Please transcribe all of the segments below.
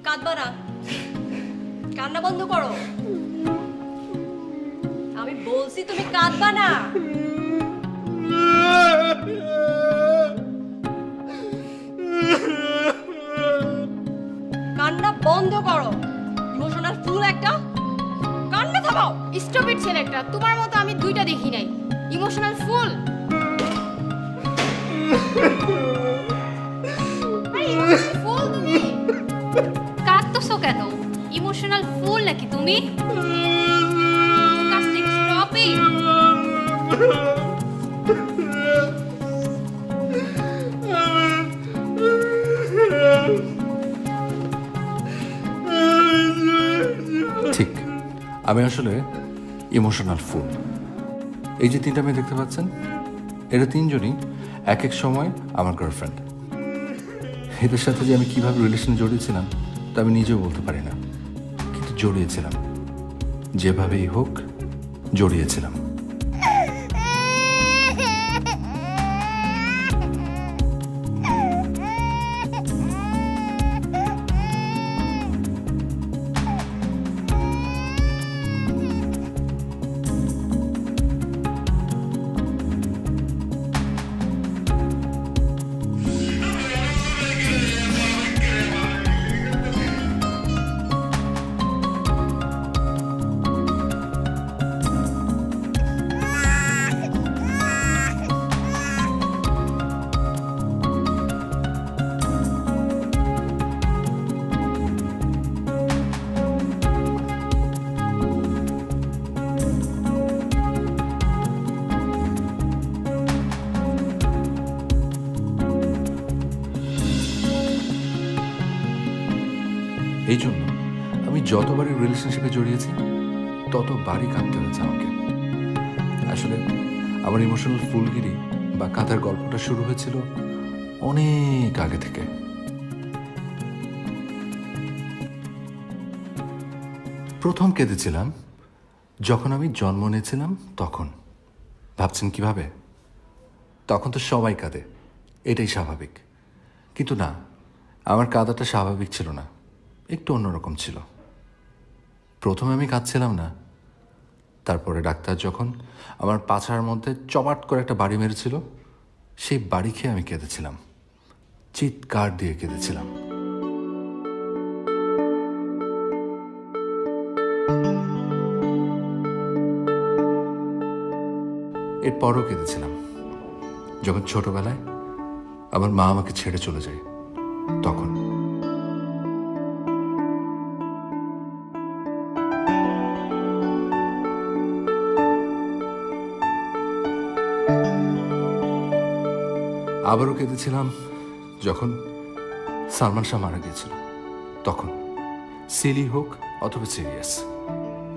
কাঁদবা না, কান্না বন্ধ করো। আমি বলছি তুমি কাঁদবা না। কান্না বন্ধ করো, ইমোশনাল ফুল একটা। কান্না থামাও। স্টপ ইট ছেলেটা, তোমার মতো আমি দুইটা দেখি নাই। Emotional fool. ফুল তুমি কাঁদতেছো কেন? ইমোশনাল ফুল নাকি তুমি? Stop it. ঠিক, আমি আসলে ইমোশনাল ফুল। এই যে তিনটা মেয়ে দেখতে পাচ্ছেন, এরা তিনজনই এক এক সময় আমার গার্লফ্রেন্ড। এদের সাথে যে আমি কিভাবে রিলেশনে জড়িয়েছিলাম তা আমি নিজেও বলতে পারি না, কিন্তু জড়িয়েছিলাম। যেভাবেই হোক জড়িয়েছিলাম। এই জন্য আমি যতবারই রিলেশনশিপে জড়িয়েছি ততবারই কাঁদতে হয়েছে আমাকে। আসলে আমার ইমোশনাল ফুলগিরি বা কাঁথার গল্পটা শুরু হয়েছিল অনেক আগে থেকে। প্রথম কেঁদেছিলাম যখন আমি জন্ম নিয়েছিলাম। তখন ভাবছেন কিভাবে? তখন তো সবাই কাঁদে, এটাই স্বাভাবিক। কিন্তু না, আমার কাঁদাটা স্বাভাবিক ছিল না, একটু অন্যরকম ছিল। প্রথমে আমি কাঁদছিলাম না, তারপরে ডাক্তার যখন আমার পাছার মধ্যে চপাট করে একটা বাড়ি মেরেছিল, সেই বাড়ি খেয়ে আমি কেঁদেছিলাম, চিৎকার দিয়ে কেঁদেছিলাম। এরপরও কেঁদেছিলাম যখন ছোটবেলায় আমার মা আমাকে ছেড়ে চলে যায়, তখন। আবারও কেঁদেছিলাম যখন সালমান শাহ মারা গিয়েছিল, তখন। সিলি হোক অথবা সিরিয়াস,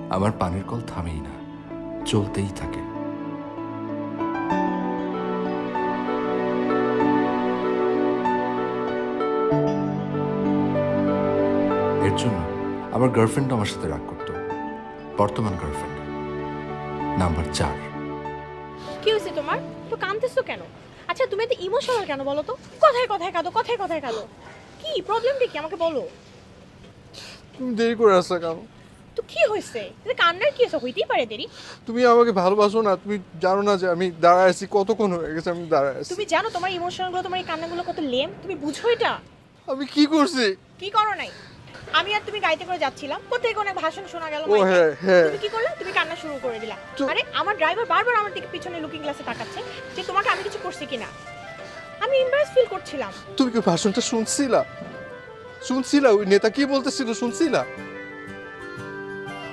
আমার পানির কল থামেই না, চলতেই থাকে। এর জন্য আমার গার্লফ্রেন্ড আমার সাথে রাগ করত। বর্তমান গার্লফ্রেন্ড নাম্বার 4। কি হয়েছে তোমার? তো কাঁদতেছো কেন? আচ্ছা তুমি এত ইমোশনাল কেন বলো তো? কথায় কথায় কাঁদো, কথায় কথায় কাঁদো। কি প্রবলেমটা কি আমাকে বলো। তুমি দেরি করে আসছো কেন? তো কি হয়েছে? এটা কান্নার কি হয়েছে? হইতেই পারে দেরি। তুমি আমাকে ভালোবাসো না? তুমি জানো না যে আমি দাঁড়ায় আছি, কতক্ষণ হয়ে গেছে আমি দাঁড়ায় আছি? তুমি জানো তোমার ইমোশনগুলো, তোমার এই কান্নাগুলো কত লেম? তুমি বুঝো এটা? আমি কি করছি? কি করো নাই? আমি আর তুমি গাড়িতে করে যাচ্ছিলাম, কোথায় অনেক ভাষণ শোনা গেল। ও হ্যাঁ হ্যাঁ। তুমি কি করলে? তুমি কান্না শুরু করে দিলা। তো- আরে আমার ড্রাইভার বারবার আমার দিকে পিছনে লুকিং গ্লাসে তাকাচ্ছে যে তোমাকে আমি কিছু করছি কিনা। আমি এমবারেস ফিল করছিলাম। তুমি কি ভাষণটা শুনছিলা? শুনছিলা ওই নেতা কি বলতেছিল? শুনছিলা?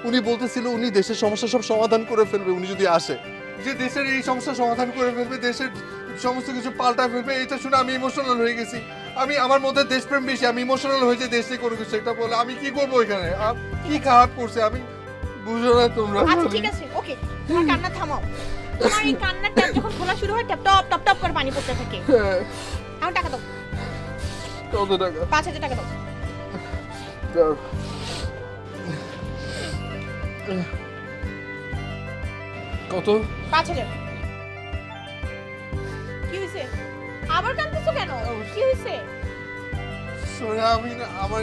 উনি বলতেছিল উনি দেশের সমস্যা সব সমাধান করে ফেলবে উনি যদি আসে, যে দেশের এই সমস্যা সমাধান করে ফেলবে, দেশের সমস্ত কিছু পাল্টা ফেলবে। এটা শুনে আমি ইমোশনাল হয়ে গেছি। আমি আমার মধ্যে দেশপ্রেম বেশি, আমি ইমোশনাল হয়ে যে দেশে করে কিছু এটা বলে আমি কি করবো এখানে? কি খারাপ করছে আমি বুঝো না তোমরা। আচ্ছা ঠিক আছে, ওকে, তোমার কান্না থামাও। তোমার এই কান্নার ট্যাপ যখন খোলা শুরু হয়, টপ টপ টপ টপ করে পানি পড়তে থাকে। হ্যাঁ, এখন টাকা দাও, কত টাকা? 5,000 টাকা দাও। দাও। কত? 5,000। কি হয়েছে? আবার কাঁদতেছো কেন? কি হয়েছে? সোনা আমি না, আমার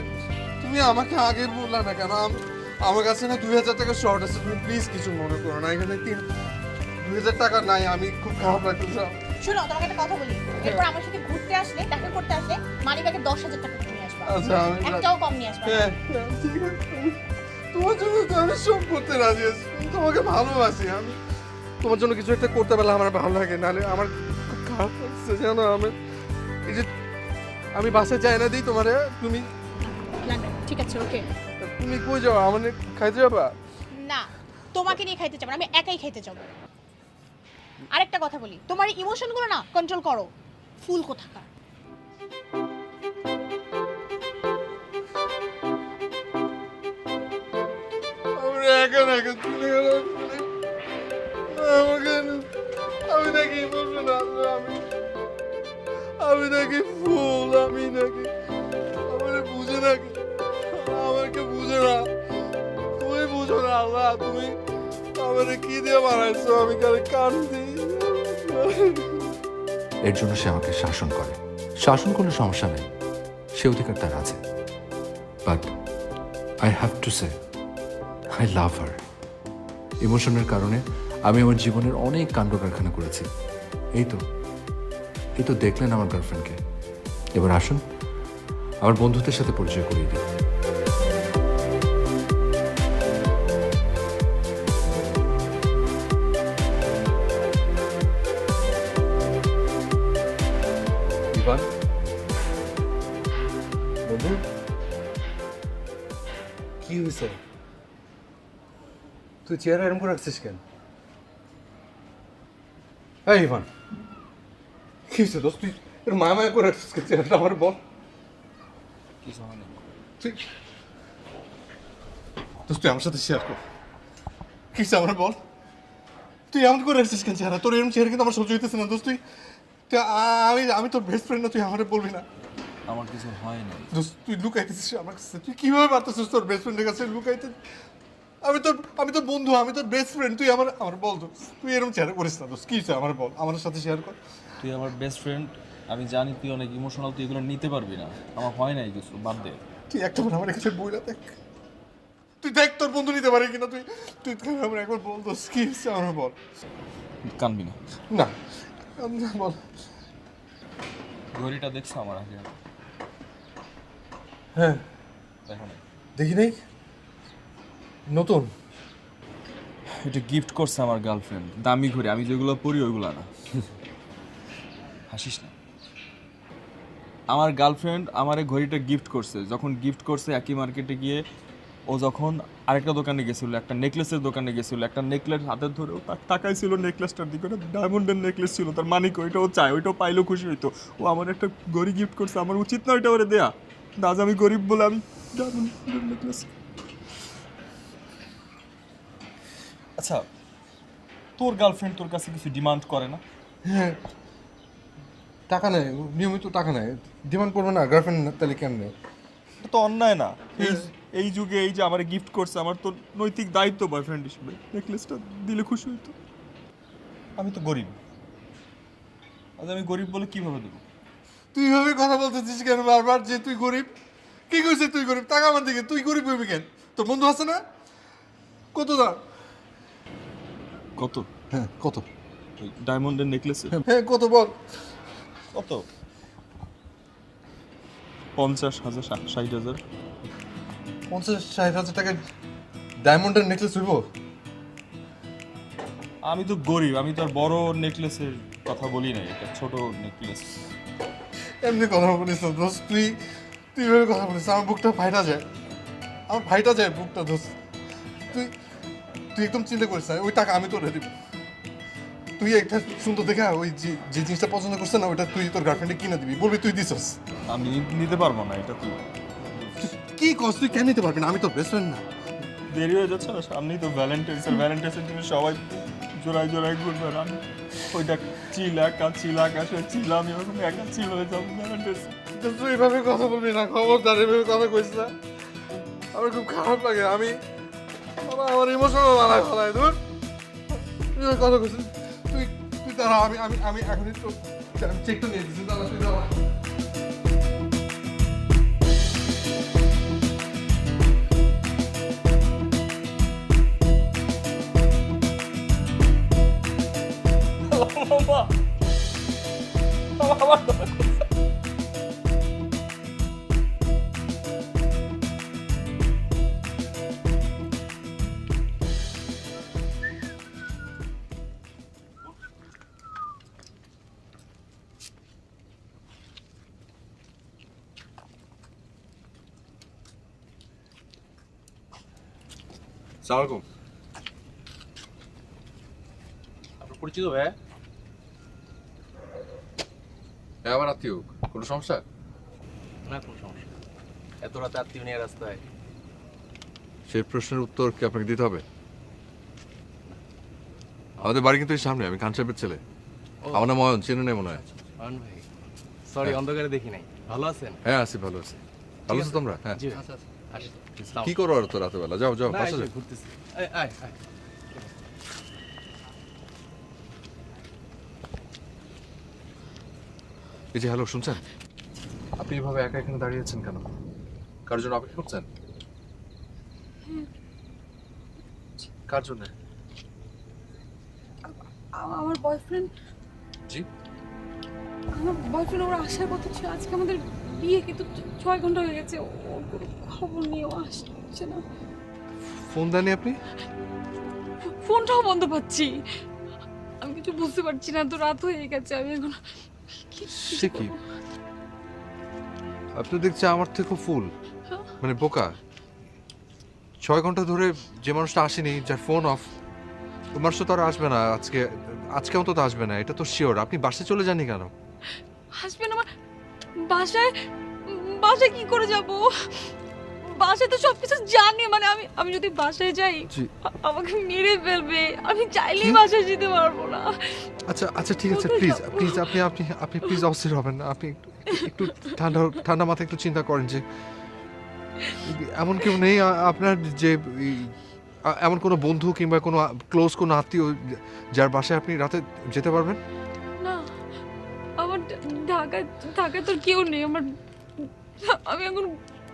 তুমি তুমি আমাকে আগে বললা না কেন? আমার কাছে না 2000 টাকা শর্ট আছে, তুমি প্লিজ কিছু মনে করো না। এখানে 2000 টাকা নাই, আমি খুব খারাপ লাগতেছে। শোনো, তোমাকে একটা কথা বলি, এরপর আমার সাথে ঘুরতে আসলে, দেখা করতে আসলে মানিব্যাগে 10,000 টাকা নিয়ে আসবা, আচ্ছা আমি একটাও কম নিয়ে আসবা না। হ্যাঁ, ঠিক আছে। তোমার জন্য তো আমি সব করতে রাজি আছি, আমি তোমাকে ভালোবাসি। আমি তোমার জন্য কিছু একটা করতে পারলে আমার ভালো লাগে, নাহলে আমার খুব খারাপ লাগছে জানো। এই যে আমি বাসে যাই না দিই তোমারে, তুমি ঠিক আছে, ওকে। তুমি কই যাও? আমার খাইতে যাবা? না, তোমাকে নিয়ে খাইতে যাবো না, আমি একাই খাইতে যাবো। আরেকটা কথা বলি, তোমার ইমোশনগুলো না কন্ট্রোল করো, ফুল কোথাকার। আমি নাকি ইমোশনাল, আমি নাকি ফুল, আমি নাকি আমার বুঝে নাকি আমাকে বুঝে না। তুমি বুঝো না আল্লাহ, তুমি আমার কি দিয়ে বানাইছো? আমি খালি কান্দি। এর জন্য সে আমাকে শাসন করে। শাসন কোনো সমস্যা নেই, সে অধিকার তার আছে। But I have to say I love her. ইমোশনের কারণে আমি আমার জীবনের অনেক কাণ্ড কারখানা করেছি। এই তো দেখলেন আমার গার্লফ্রেন্ডকে। এবার আসুন আমার বন্ধুদের সাথে পরিচয় করিয়ে দিই। ইভান, বন্ধু, কি হয়েছে? তুই চেয়ারে এরম করে রাখছিস কেন? এই ইভান, কি হয়েছে দোস্ত? তুই মায়া করে রাখছিস কেন চেয়ারটা? আমার বল। তুই দোস্ত, তুই আমার সাথে শেয়ার কর, কি হয়েছে আমার বল। তুই এমন করে রাখছিস কেন চেহারা? তোর এরকম চেহারা কিন্তু আমার সহ্য হইতেছে না দোস্ত। আমি তোর বেস্ট ফ্রেন্ড না, তুই আমারে বলবি না? আমার কিছু হয় না দোস্ত, তুই লুকাইতেছিস আমার কাছে। তুই কিভাবে পারতেছিস তোর বেস্ট ফ্রেন্ডের কাছে লুকাইতে? আমি তোর বন্ধু, আমি তোর বেস্ট ফ্রেন্ড, তুই আমার বল দোস্ত। তুই এরকম চেহারা করিস না দোস্ত, কি হয়েছে আমার বল, আমার সাথে শেয়ার কর। তুই আমার বেস্ট ফ্রেন্ড, আমি জানি তুই অনেক ইমোশনাল, তুই এগুলো নিতে পারবি না। আমার হয় নাই কিছু, বাদ দে। তুই একটা বার আমার কাছে বইলা দেখ, তুই দেখ তোর বন্ধু নিতে পারে কিনা। তুই আমার একবার বল দোস্ত, কি হয়েছে আমার বল। কানবি না। না না, বল। ঘড়িটা দেখছো আমার আগে? হ্যাঁ, দেখো না, দেখি নাই, নতুন। এটা গিফট করছে আমার গার্লফ্রেন্ড, দামি ঘড়ি। আমি যেগুলো পরি ওইগুলো না। হাসিস না। আমার গার্লফ্রেন্ড আমারে ঘড়িটা গিফট করছে। যখন গিফট করছে, একই মার্কেটে গিয়ে ও যখন আরেকটা দোকানে গেছিল, একটা নেকলেসের দোকানে গেছিল, একটা নেকলেস হাতে ধরে ও তার তাকাই ছিল নেকলেসটার দিকে। ওটা ডায়মন্ডের নেকলেস ছিল, তার মানিক ওইটাও চায়, ওইটাও পাইলেও খুশি হইতো। ও আমার একটা ঘড়ি গিফট করছে, আমার উচিত না ওইটা ওরে দেয়া? আজ আমি গরিব বলে আমি ডায়মন্ডের নেকলেস। আচ্ছা, তোর গার্লফ্রেন্ড তোর কাছে কিছু ডিমান্ড করে না? হ্যাঁ, টাকা নেয়, নিয়মিত টাকা নেয়। ডিমান্ড করবে না গার্লফ্রেন্ড, তাহলে কেন নেই? এটা তো অন্যায় না। এই যুগে এই যে আমার গিফট করছে, আমার তো নৈতিক দায়িত্ব বয়ফ্রেন্ড হিসেবে নেকলেসটা দিলে খুশি হইতো। আমি তো গরিব, আজ আমি গরিব বলে কিভাবে দেবো? তুই ভাবে কথা বলতেছিস কেন বারবার যে তুই গরিব? কি কইছিস তুই গরিব? টাকা আমার দিকে, তুই গরিব হইবি কেন? তোর বন্ধু আছে না? কত দাম? কত? হ্যাঁ, কত? ওই ডায়মন্ডের নেকলেসে হ্যাঁ, কত বল? কত? 50,000, 60,000। 50-60 হাজার টাকা ডায়মন্ডের নেকলেস হইব? আমি তো গরিব, আমি তো আর বড় নেকলেসের কথা বলি নাই, এটা ছোট নেকলেস। এমনি কথা বলিস না দোস্ত, তুই এইভাবে কথা বলিস, আমার বুকটা ফাইটা যায়, আমার ফাইটা যায় বুকটা দোস্ত। তুই একদম চিন্তা করিস না, ওই টাকা আমি তোরে দিব। তুই একটা সুন্দর দেখা ওই যে জিনিসটা পছন্দ করছিস না, ওইটা তুই তোর গার্লফ্রেন্ডে কিনে দিবি, বলবি তুই দিছস। আমি নিতে পারবো না এটা। তুই কি কস? তুই কেন নিতে পারবি না? আমি তোর বেস্ট ফ্রেন্ড না? দেরি হয়ে যাচ্ছে না, সামনেই তো ভ্যালেন্টাইন্সের জন্য সবাই জোড়ায় জোড়ায় ঘুরবে। আর আমি ওইটা চিল আকাশে ছিল, আমি ওরকম একা চিল হয়ে যাবো ভ্যালেন্টাইন্স। তুই এইভাবে কথা বলবি না, খবরদার এভাবে কথা কইস না, আমার খুব খারাপ লাগে। আমার ইমোশনাল বানায় ফেলায়। দূর, তুই কথা কইছিস, তুই দাঁড়া, আমি এখন একটু চেকটা নিয়ে দিচ্ছি, দাঁড়া তুই দাঁড়া। সালামালাইকুম। আপনার পরিচিত ভাই? আমার আত্মীয়, কোনো সমস্যা? না কোনো সমস্যা। এত রাতে আত্মীয় নিয়ে রাস্তায়? সেই প্রশ্নের উত্তর কি আপনাকে দিতে হবে? আমাদের বাড়ি কিন্তু এই সামনে, আমি খান সাহেবের ছেলে। আমার নাম অয়ন, চেনে নেই মনে হয়। অয়ন ভাই, সরি অন্ধকারে দেখি নাই। ভালো আছেন? হ্যাঁ আছি, ভালো আছি। ভালো আছো তোমরা? হ্যাঁ। জি আচ্ছা আসি। কি করো আর তো রাতে বেলা? যাও যাও, না, বাসা এই যাও। যে ঘুরতেছি। আয় আয় আয়। এই যে হ্যালো, শুনছেন? আপনি এভাবে একা এখানে দাঁড়িয়েছেন কেন? কার জন্য অপেক্ষা করছেন? কার জন্য? আমার বয়ফ্রেন্ড জি? ওর আসার কথা ছিল আজকে আমাদের বিয়ে, কিন্তু 6 ঘন্টা হয়ে গেছে, ওর কোনো খবর নিয়েও আসছে না। ফোন দেননি আপনি? ফোনটাও বন্ধ পাচ্ছি, আমি কিছু বুঝতে পারছি না, তো রাত হয়ে গেছে, আমি এখন সে কি? আপনি দেখছি আমার থেকে ফুল, মানে বোকা। 6 ঘন্টা ধরে যে মানুষটা আসেনি, যার ফোন অফ, ওই মানুষটা তো আর আসবে না আজকে। আজকে অন্তত আসবে না, এটা তো শিওর। আপনি বাসে চলে যাননি কেন? হাসবেন আমার বাসায়। বাসায় কি করে যাব? বাসায় তো সবকিছু জানি, মানে আমি যদি বাসায় যাই জি। আমাকে মেরে ফেলবে, আমি চাইলেই কি? বাসায় যেতে পারবো না। আচ্ছা আচ্ছা ঠিক আছে, কোথায় প্লিজ যাবো? প্লিজ আপনি আপনি আপনি প্লিজ অস্থির হবেন না। আপনি একটু ঠান্ডা ঠান্ডা মাথায় একটু চিন্তা করেন যে এমন কেউ নেই আপনার যে এমন কোনো বন্ধু কিংবা কোনো ক্লোজ কোনো আত্মীয় যার বাসায় আপনি রাতে যেতে পারবেন? না, আমার ঢাকায় তো কেউ নেই। আমি এখন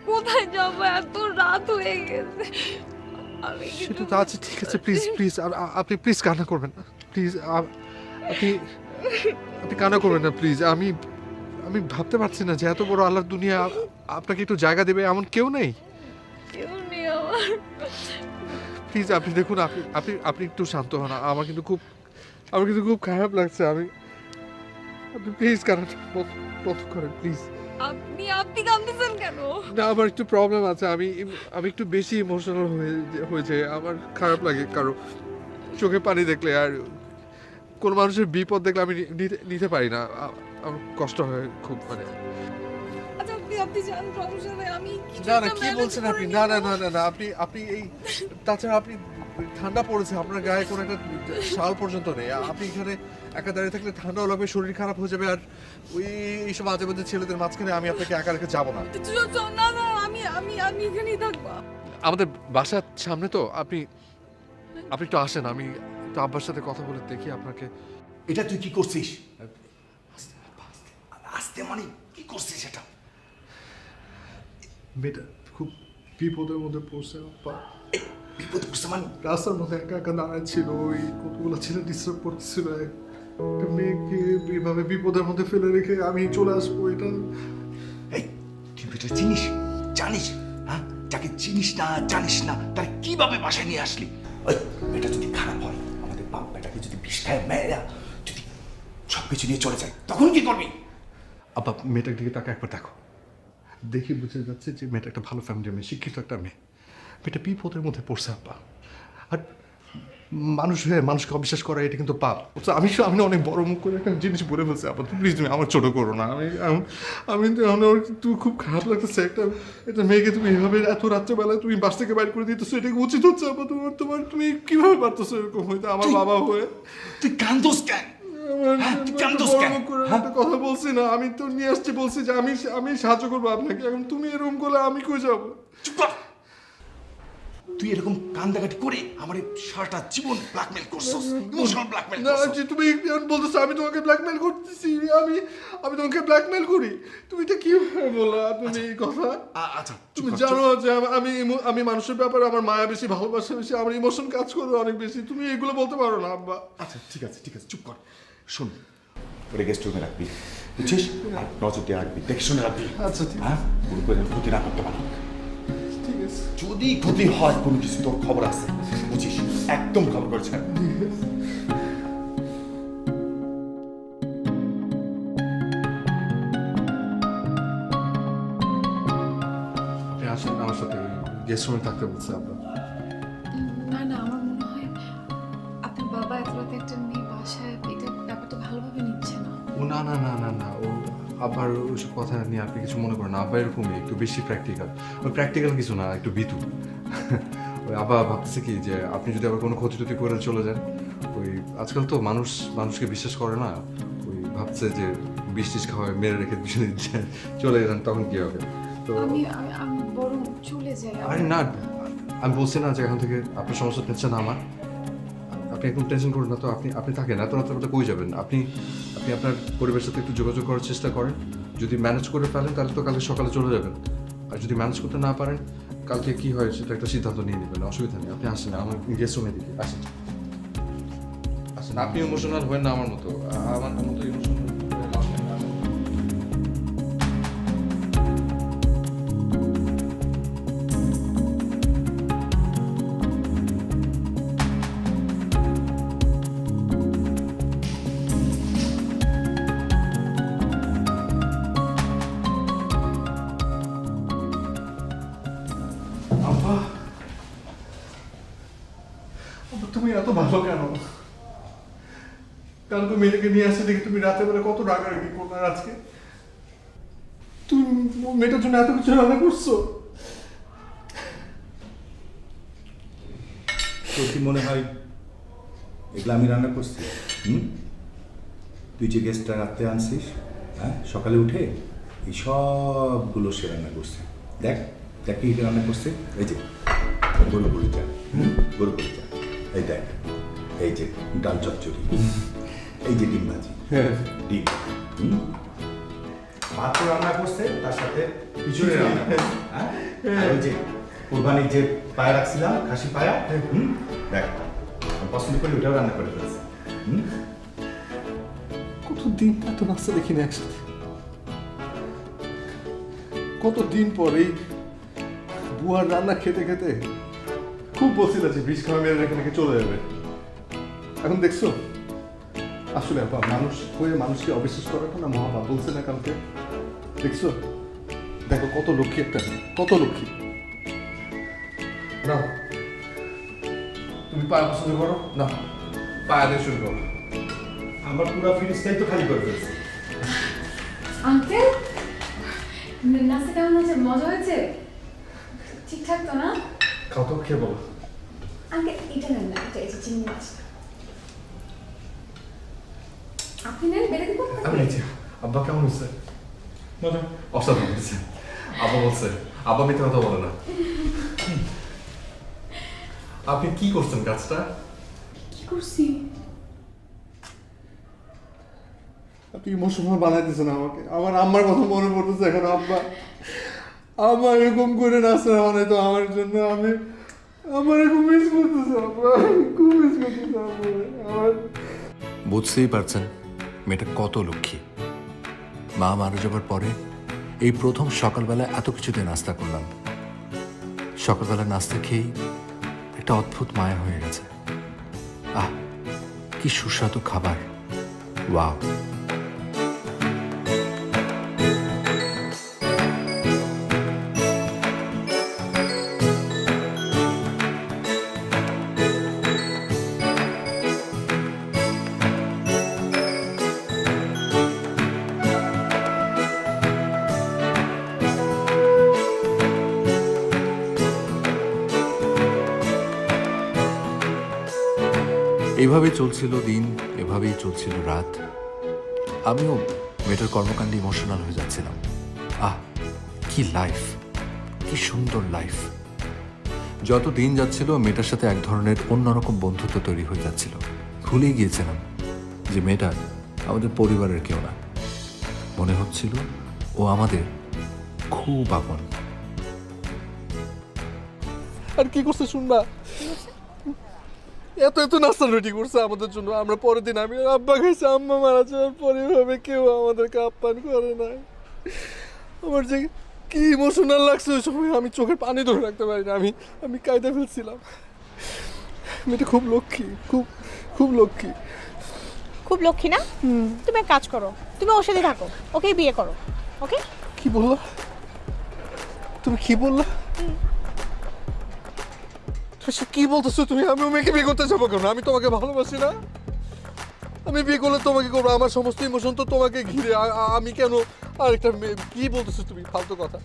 কোথায় যাব? এত রাত হয়ে গেছে। আমি সেটা তো আচ্ছা ঠিক আছে, প্লিজ প্লিজ আপনি প্লিজ কান্না করবেন না, প্লিজ। আপনি আপনি কান্না করবেন না প্লিজ। আমি আমি ভাবতে পারছি না যে এত বড় আল্লাহর দুনিয়া আপনাকে একটু জায়গা দেবে, এমন কেউ নেই। কেউ নেই আমার। প্লিজ আপনি দেখুন, আপনি আপনি আপনি একটু শান্ত হন। আমার কিন্তু খুব খারাপ লাগছে। আপনি প্লিজ কান্নাটা বন্ধ করেন প্লিজ। আপনি কাঁদতেছেন কেন? না, আমার একটু প্রবলেম আছে। আমি একটু বেশি ইমোশনাল হয়ে যায়। আমার খারাপ লাগে কারো চোখে পানি দেখলে, আর কোন মানুষের বিপদ দেখলে আমি নিতে পারি না। আমার কষ্ট হয় খুব, মানে। আচ্ছা আপনি জান প্রফেসর ভাই, আমি না না, কি বলছেন আপনি? না না না না না, আপনি এই, তাছাড়া আপনি ঠান্ডা পড়েছে, আপনার গায়ে কোনো একটা শাল পর্যন্ত নেই। আপনি এখানে একা দাঁড়িয়ে থাকলে ঠান্ডাও লাগবে, শরীর খারাপ হয়ে যাবে। আর ওই এইসব আজে বাজে ছেলেদের মাঝখানে আমি আপনাকে একা রেখে যাবো না। না না, আমি এখানেই থাকবো। আমাদের বাসার সামনে তো, আপনি একটু আসেন, আমি একটু আব্বার সাথে কথা বলে দেখি আপনাকে। এটা তুই কি করছিস? আস্তে মানে কি করছিস এটা? মেয়েটা খুব বিপদের মধ্যে পড়ছে আব্বা। বিপদ করছে মানে? রাস্তার মধ্যে একা একা দাঁড়ায় ছিল, ওই কতগুলো ছেলে ডিস্টার্ব করতেছিল। একটা মেয়েকে এইভাবে বিপদের মধ্যে ফেলে রেখে আমি চলে আসবো, এটা? এই তুই এটা চিনিস, জানিস? হ্যাঁ, যাকে চিনিস না জানিস না তার কিভাবে বাসায় নিয়ে আসলি? ওই মেয়েটা যদি খারাপ হয়, আমাদের বাপ বেটাকে যদি বিষ খায়, মেয়েরা যদি সবকিছু নিয়ে চলে যায়, তখন কি করবি? আব্বা মেয়েটার দিকে তাকে একবার দেখো, দেখে বুঝে যাচ্ছে যে মেয়েটা একটা ভালো ফ্যামিলির মেয়ে, শিক্ষিত একটা মেয়ে। মেয়েটা বিপদের মধ্যে পড়ছে আব্বা। আর মানুষ হয়ে মানুষকে অবিশ্বাস করা, এটা কিন্তু পাপ। আমি না অনেক বড় মুখ করে একটা জিনিস বলে ফেলছি আব্বা, প্লিজ তুমি আমার ছোট করো না। আমি তুমি খুব খারাপ লাগতেছে। একটা মেয়েকে তুমি এইভাবে এত রাত্রেবেলায় তুমি বাস থেকে বাইর করে দিতেছো, এটা কি উচিত হচ্ছে আব্বা? তুমি কিভাবে পারতেছো এরকম হইতে আমার বাবা হয়ে? তুই কান্দোস কেন? একটা কথা বলছি না, আমি তো নিয়ে আসছি, বলছি যে আমি সাহায্য করবো আপনাকে। এখন তুমি এরকম করলে আমি কই যাবো? চুপ কর। তুই এরকম কান্দাকাটি করে আমার সারাটা জীবন ব্ল্যাকমেল করছস, ইমোশনাল ব্ল্যাকমেল না করছস। যে তুমি বলতেছো আমি তোমাকে ব্ল্যাকমেল করতেছি? আমি তোমাকে ব্ল্যাকমেল করি? তুমি এটা কিভাবে বললা তুমি এই কথা? আচ্ছা তুমি জানো যে আমি মানুষের ব্যাপারে আমার মায়া বেশি, ভালোবাসা বেশি, আমার ইমোশন কাজ করে অনেক বেশি। তুমি এগুলো বলতে পারো না আব্বা। আচ্ছা ঠিক আছে চুপ কর। শোন, ওটা গেস্ট রুমে রাখবি, বুঝছিস? আর নজর দিয়ে রাখবি, দেখে শুনে রাখবি। আচ্ছা ঠিক হ্যাঁ, কোনো করে ক্ষতি না করতে পারি। ঠিক আছে। যদি ক্ষতি হয় কোনো কিছু, তোর খবর আছে, বুঝিস? একদম খবর করছে। আপনি আসেন আমার সাথে, গেস্ট রুমে থাকতে বলছে আব্বা। না না, আমার মনে হয় আপনার বাবা এত রাতে একটা মেয়ে বাসায়, এটা ব্যাপারটা ভালোভাবে নিচ্ছে না। ও না না না না না, ও আবার ওইসব কথা নিয়ে আপনি কিছু মনে করেন না। আব্বা এরকমই, একটু বেশি প্র্যাকটিক্যাল। ওই প্র্যাকটিক্যাল কিছু না, একটু ভীতু। ওই আব্বা ভাবতেছে কি যে আপনি যদি আবার কোনো ক্ষতি টতি করে চলে যান, ওই আজকাল তো মানুষকে বিশ্বাস করে না, ওই ভাবছে যে বিষ টিস খাওয়ায় মেরে রেখে পিছনে চলে যান, তখন কি হবে? তো আমি বরং চলে যাই। আরে না, আমি বলছি না যে এখন থেকে আপনার সমস্যা টেনশন আমার। আপনি একদম টেনশন করুন না তো। আপনি থাকেন, এত রাতে কই যাবেন? আপনি আপনার পরিবারের সাথে একটু যোগাযোগ করার চেষ্টা করেন। যদি ম্যানেজ করে ফেলেন তাহলে তো কালকে সকালে চলে যাবেন। আর যদি ম্যানেজ করতে না পারেন, কালকে কি হয় সেটা একটা সিদ্ধান্ত নিয়ে নেবেন, অসুবিধা নেই। আপনি আসেন আমার গেস্ট রুমের দিকে, আসেন। আপনি ইমোশনাল হবেন না আমার মতো, আমার মতো ইমোশনাল। তুমি এত ভালো কেন? কালকে মেয়েটাকে নিয়ে আসছে দেখি তুমি রাতের বেলা কত রাগারাগি করলে। আর আজকে তুমি মেয়েটার জন্য এত কিছু রান্না করছো। তোর কি মনে হয় এগুলো আমি রান্না করছি? তুই যে গেস্টটা রাত্রে আনছিস, হ্যাঁ, সকালে উঠে এই সবগুলো সে রান্না করছে। দেখ দেখ কি রান্না করছে। এই যে গরু পরিচা, গরু পরিচা, এই দেখ, এই যে ডাল চচ্চড়ি, এই যে ডিম ভাজি, ডিম, ভাত রান্না করছে, তার সাথে পিছনে রান্না করছে। হ্যাঁ, আর ওই যে কুরবানির যে পায়া রাখছিলাম, খাসি পায়া, দেখ পছন্দ করে ওটাও রান্না করে ফেলছে। কতদিন এত নাস্তা দেখি না একসাথে। কতদিন পর এই বুয়ার রান্না খেতে খেতে খুব বসিল আছে, বিষ খাওয়া মেরে রেখে রেখে চলে যাবে। এখন দেখছো আসলে মানুষ হয়ে মানুষকে অবিশ্বাস করাটা না মহাপাপ, বলছে না কালকে? দেখছো, দেখো কত লক্ষ্মী একটা, কত লক্ষ্মী। না তুমি পায়া পছন্দ করো না, পায়া দিয়ে শুরু করো। আমার পুরো ফ্রিজটাই তো খালি করে ফেলছে। আঙ্কেল, নাস্তা কেমন হয়েছে? মজা হয়েছে? ঠিকঠাক তো না? খাও তো, খেয়ে বলো। আঙ্কেল এটা নেন না, এটা এই চিংড়ি মাছ। আপনি নেন, বেড়ে দিব। আমি নিচ্ছি। আব্বা কেমন হচ্ছে? অসাধারণ হয়েছে। আব্বা বলছে, আব্বা মিথ্যে কথা বলে না। আপনি কি করছেন কাজটা? কি করছি? আপনি ইমোশনাল বানাই দিয়েছেন আমাকে। আমার আম্মার কথা মনে পড়তেছে এখন। আব্বা আমার এরকম করে নাস্তা বানাইতো আমার জন্য। আমার এরকম মিস করতেছে আব্বা, খুব মিস করতেছে আমার। বুঝতেই পারছেন মেয়েটা কত লক্ষ্মী। মা মারা যাবার পরে এই প্রথম সকালবেলা এত কিছুতে নাস্তা করলাম। সকালবেলা নাস্তা খেয়েই একটা অদ্ভুত মায়া হয়ে গেছে। আহ, কি সুস্বাদু খাবার! ওয়াও! এভাবেই চলছিল দিন, এভাবেই চলছিল রাত। আমিও মেয়েটার কর্মকাণ্ডে ইমোশনাল হয়ে যাচ্ছিলাম। আহ, কি লাইফ, কি সুন্দর লাইফ! যত দিন যাচ্ছিল মেয়েটার সাথে এক ধরনের অন্যরকম বন্ধুত্ব তৈরি হয়ে যাচ্ছিল। ভুলেই গিয়েছিলাম যে মেয়েটা আমাদের পরিবারের কেউ না। মনে হচ্ছিল ও আমাদের খুব আপন। আর কি করছে শুনবা? এত এত নাস্তা রেডি করছে আমাদের জন্য। আমরা পরের দিন আমি আব্বা খাইছি। আম্মা মারা যাওয়ার পরে এভাবে কেউ আমাদেরকে আপ্যায়ন করে নাই। আমার যে কি ইমোশনাল লাগছে ওই সময়, আমি চোখের পানি ধরে রাখতে পারি না। আমি কায়দা ফেলছিলাম। মেয়েটা খুব লক্ষ্মী, খুব খুব লক্ষ্মী। খুব লক্ষ্মী না? তুমি এক কাজ করো, তুমি ওর সাথে থাকো, ওকেই বিয়ে করো। ওকে? কি বললা তুমি? কি বললা? সে কি বলতেছো তুমি? আমি ওই মেয়েকে বিয়ে করতে যাবো কেন? আমি তোমাকে ভালোবাসি না? আমি বিয়ে করলে তোমাকে করবো, আমার সমস্ত ইমোশন তো তোমাকে ঘিরে। আমি কেন আরেকটা মেয়ে? কি বলতেছো তুমি? ফালতু কথা।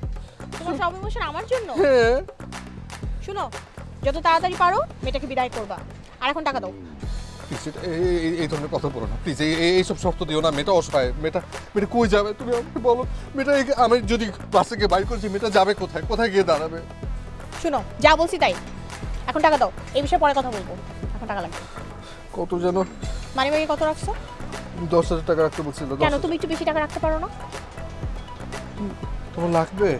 তোমার সব ইমোশন আমার জন্য? হ্যাঁ। শুনো, যত তাড়াতাড়ি পারো মেয়েটাকে বিদায় করবা, আর এখন টাকা দাও। প্লিজ এই ধরনের কথা বলো না প্লিজ। এইসব শর্ত দিও না। মেয়েটা অসহায়। মেয়েটা কই যাবে তুমি আমাকে বলো? মেয়েটা আমি যদি বাস থেকে বাইর করছি, মেয়েটা যাবে কোথায়? কোথায় গিয়ে দাঁড়াবে? শুনো, যা বলছি তাই, এখন টাকা দাও। এই বিষয়ে পরে কথা বলবো, এখন টাকা লাগবে। কত যেন? মানি ব্যাগে কত রাখছো? 10,000 টাকা রাখতে বলছিল। কেন তুমি একটু বেশি টাকা রাখতে পারো না? তোমার লাগবে?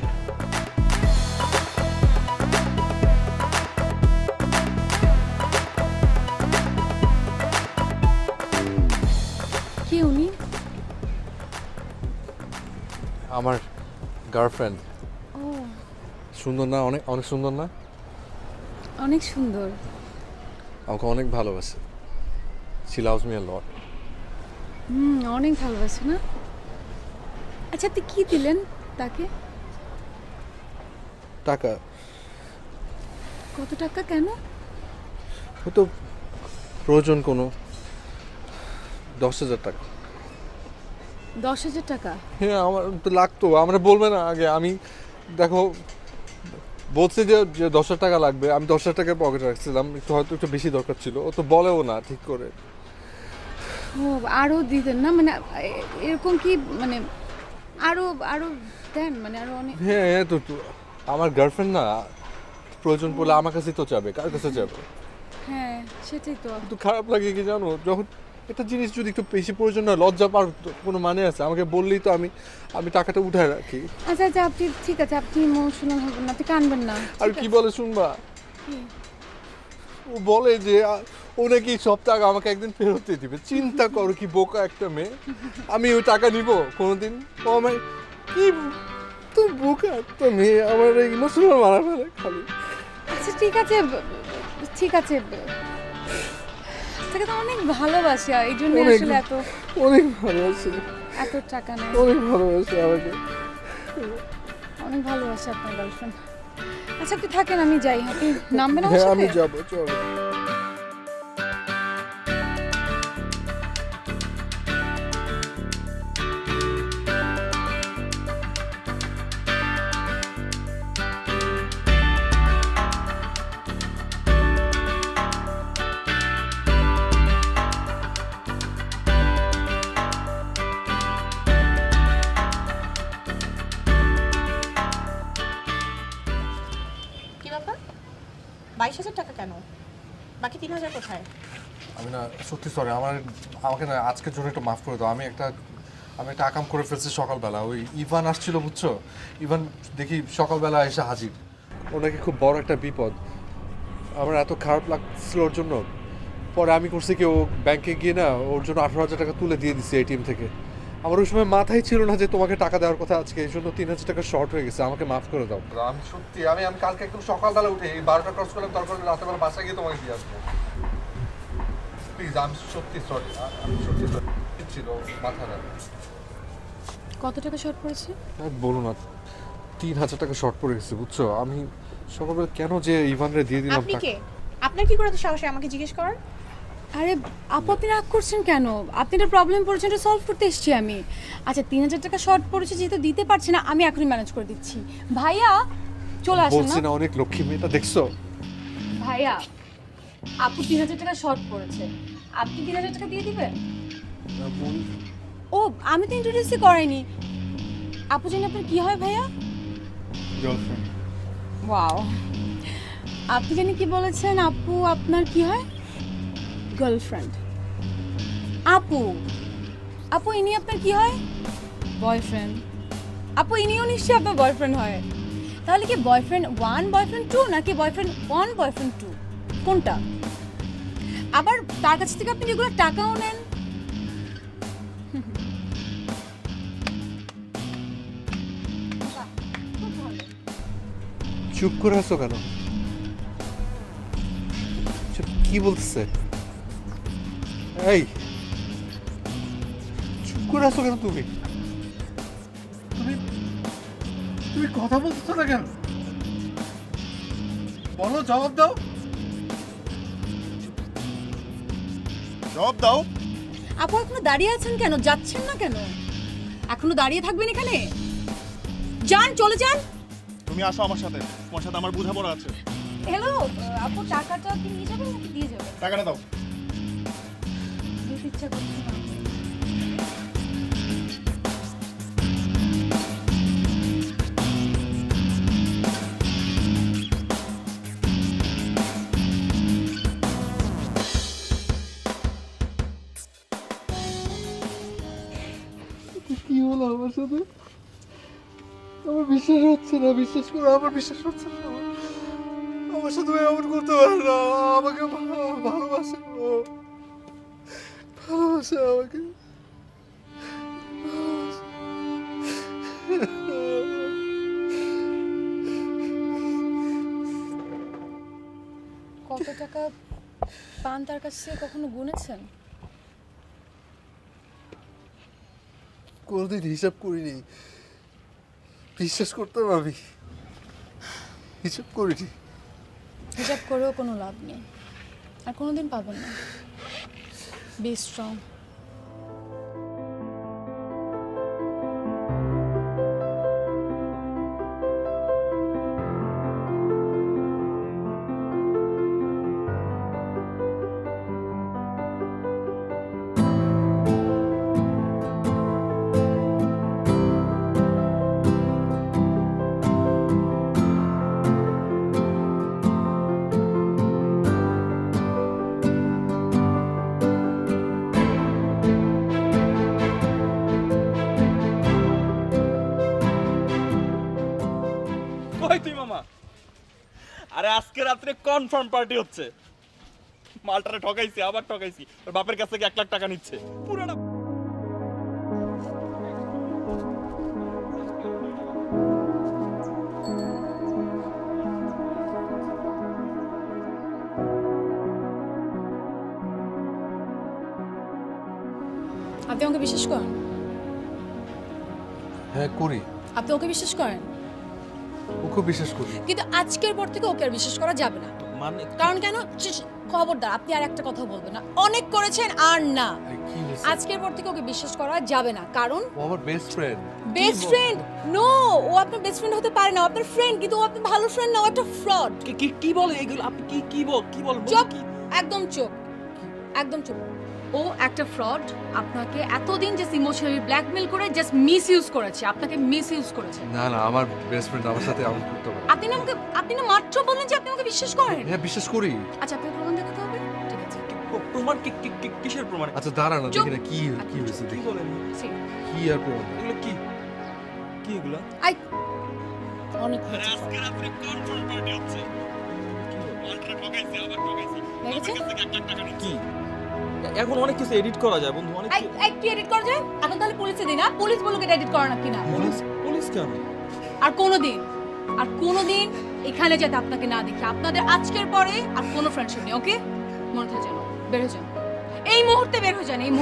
কি উনি? আমার গার্লফ্রেন্ড। ও সুন্দর না? অনেক অনেক সুন্দর না? অনেক সুন্দর। আমাকে অনেক ভালোবাসে। She loves me a lot. অনেক ভালোবাসে না? আচ্ছা আপনি কি দিলেন তাকে? টাকা। কত টাকা? কেন? হয়তো প্রয়োজন কোনো। 10,000 টাকা। 10,000 টাকা? হ্যাঁ, আমার তো লাগতো। আমরা বলবে না আগে? আমি দেখো বলছে যে 10,000 টাকা লাগবে। আমি 10,000 টাকা পকেটে রাখছিলাম। হয়তো একটু বেশি দরকার ছিল। ও তো বলেও না ঠিক করে। ও আরো দিতেন না? মানে এরকম কি মানে আরো আরো দেন? মানে আরো অনেক? হ্যাঁ, তো আমার গার্লফ্রেন্ড না, প্রয়োজন পড়লে আমার কাছেই তো যাবে। কার কাছে যাবে? হ্যাঁ সেটাই তো। কিন্তু খারাপ লাগে কি জানো, যখন একটা জিনিস যদি একটু বেশি প্রয়োজন হয়, লজ্জা পাওয়ার কোনো মানে আছে? আমাকে বললেই তো আমি টাকাটা উঠায় রাখি। আচ্ছা আচ্ছা আপনি ঠিক আছে, আপনি ইমোশনাল হবেন না, আপনি কানবেন না। আর কি বলে শুনবা? ও বলে যে ও নাকি সব টাকা আমাকে একদিন ফেরত দিয়ে দিবে। চিন্তা করো কি বোকা একটা মেয়ে। আমি ওই টাকা নিব কোনোদিন? ও আমায় কি তো বোকা একটা মেয়ে, আমার ইমোশনাল মারা ফেলে খালি। আচ্ছা ঠিক আছে ঠিক আছে, তাকে তো অনেক ভালোবাসি, এই জন্য আসলে এত অনেক ভালোবাসে। এত টাকা নেই। অনেক ভালোবাসে আমাকে। অনেক ভালোবাসে আপনার গার্লফ্রেন্ড। আচ্ছা আপনি থাকেন, আমি যাই। আপনি নামবেন আমার হ্যাঁ, সাথে? আমি যাবো, চলো। কি ব্যাপার? 22,000 টাকা কেন? বাকি 3,000 কোথায়? আমি না সত্যি সরি, আমাকে না আজকের জন্য একটু মাফ করে দাও। আমি একটা আকাম করে ফেলছি সকালবেলা। ওই ইভান আসছিল, বুঝছো? ইভান দেখি সকালবেলা এসে হাজির। ওনাকে খুব বড় একটা বিপদ। আমার এত খারাপ লাগছিল ওর জন্য। পরে আমি করছি কি, ও ব্যাংকে গিয়ে না ওর জন্য 18,000 টাকা তুলে দিয়ে দিচ্ছে এটিএম থেকে। আমার ওই সময় মাথায় ছিল না যে তোমাকে টাকা দেওয়ার কথা আজকে, এই জন্য 3,000 টাকা শর্ট হয়ে গেছে। আমাকে মাফ করে দাও। আমি সত্যি আমি কালকে একদম সকালবেলা উঠে 12টা ক্রস করলাম, তারপর রাতেবেলা বাসায় গিয়ে তোমাকে দিয়ে আসবো। প্লিজ, আমি সত্যি সরি। আমি সত্যি সরি ছিল মাথা না। কত টাকা শর্ট পড়েছে? বলো না, 3,000 টাকা শর্ট পড়ে গেছে, বুঝছো? আমি সকালবেলা কেন যে ইভানরে দিয়ে দিলাম আপনি টাকা। কে? আপনার কি করে তো সাহস হয় আমাকে জিজ্ঞেস করার? আরে আপু আপনি রাগ করছেন কেন? আপনি একটা প্রবলেম পড়েছেন, এটা সলভ করতে এসেছি আমি। আচ্ছা 3,000 টাকা শর্ট পড়েছে, যেহেতু দিতে পারছি না, আমি এখনই ম্যানেজ করে দিচ্ছি। ভাইয়া চলে আসেন বলছি না। না অনেক লক্ষ্মী মেয়েটা, দেখছো? ভাইয়া আপু 3,000 টাকা শর্ট পড়েছে, আপনি 3,000 টাকা দিয়ে দিবেন? ও আমি তো ইন্ট্রোডিউসই করাইনি। আপু জানি আপনার কি হয় ভাইয়া? গার্লফ্রেন্ড। ওয়াও, আপনি জানি কি বলেছেন? আপু আপনার কি হয়? গার্লফ্রেন্ড। আপু আপু ইনি আপনার কি হয়? বয়ফ্রেন্ড। আপু ইনিও নিশ্চয়ই আপনার বয়ফ্রেন্ড হয়। তাহলে কি বয়ফ্রেন্ড 1 বয়ফ্রেন্ড 2 নাকি বয়ফ্রেন্ড 1 বয়ফ্রেন্ড 2 কোনটা? আবার তার কাছ থেকে আপনি যেগুলো টাকাও নেন। চুপ করে আছো কেন? কি বলতেছে? এই চুপ করে আছো কেন তুমি? তুমি কথা বলতেছো না কেন? বলো, জবাব দাও। জবাব দাও। আপু এখনো দাঁড়িয়ে আছেন কেন? যাচ্ছেন না কেন? এখনো দাঁড়িয়ে থাকবেন এখানে? যান, চলে যান। তুমি আসো আমার সাথে, তোমার সাথে আমার বোঝাপড়া আছে। হ্যালো আপু, টাকাটা কি নিয়ে যাবেন নাকি দিয়ে যাবেন? টাকাটা দাও। দিতে ইচ্ছা করছে না। কি হলো আমার সাথে? আমার বিশ্বাস হচ্ছে না, বিশ্বাস করো, আমার বিশ্বাস হচ্ছে না। আমার সাথে ও এমন করতে পারে না। আমাকে ভালোবাসে, ও ভালোবাসে আমাকে। কত টাকা পান তার কাছে কখনো গুনেছেন? কোনোদিন হিসাব করিনি, বিশ্বাস করতে পারবি? হিসাব করিনি। হিসাব করেও কোনো লাভ নেই, আর কোনোদিন পাবেন না। Be strong. কই তুই মামা? আরে আজকে রাত্রে কনফার্ম পার্টি হচ্ছে। মালটারে ঠকাইছি, আবার ঠকাইছি। ওর বাপের কাছ থেকে 1 লাখ টাকা নিচ্ছে পুরোটা। আপনি আমাকে বিশ্বাস করেন? হ্যাঁ করি, আপনি ওকে বিশ্বাস করেন? ওকে বিশ্বাস করি। কিন্তু আজকের পর থেকে ওকে আর বিশ্বাস করা যাবে না। মানে কারণ কেন? খবরদার, আপনি আর একটা কথা বলবেন না। অনেক করেছেন, আর না। কি হয়েছে? আজকের পর থেকে ওকে বিশ্বাস করা যাবে না। কারণ ও আমার best friend. Best friend? No, ও আপনার বেস্ট ফ্রেন্ড হতে পারে না। ও আপনার ফ্রেন্ড, কিন্তু ও আপনার ভালো ফ্রেন্ড না, ও একটা ফ্রড। কি বলে এগুলো? আপনি কি বল? চুপ, একদম চুপ, একদম চুপ। ও একটা ফ্রড। আপনাকে এতদিন জাস্ট ইমোশনালি ব্ল্যাকমেল করে জাস্ট মিসইউজ করেছে, আপনাকে মিসইউজ করেছে। না না, আমার বেস্ট ফ্রেন্ড আমার সাথে এমন করতে পারে? আপনি না মাত্র বললেন যে আপনি আমাকে বিশ্বাস করেন। হ্যাঁ বিশ্বাস করি। আচ্ছা, আপনার প্রমাণ দেখাতে হবে? ঠিক আছে। প্রমাণ কিসের প্রমাণ? আচ্ছা দাঁড়া না, চুপ। দেখি না কি কি হয়েছে, কি দেখি বলেন? See, কি আর প্রমাণ। এগুলো কি এগুলো? অনেক আরে হয়েছে। আজকে রাত্রে কনফার্ম পার্টি হচ্ছে। মালটারে ঠকাইছি, আবার ঠকাইছি। দেখেছেন? বাপের কাছ থেকে 1 লাখ টাকা নিচ্ছে। কি? এখন অনেক কিছু এডিট করা যায় বন্ধু, অনেক কি এডিট করা যায়? এখন তাহলে পুলিশে দিই না? পুলিশ বলুক এটা এডিট করা না কিনা। পুলিশ কেন? আর কোনোদিন এখানে যাতে আপনাকে না দেখি। আপনাদের আজকের পরে আর কোনো ফ্রেন্ডশিপ নেই, ওকে? মনে থাকে যেন। বের হয়ে যান এই মুহূর্তে, বের হয়ে যান এই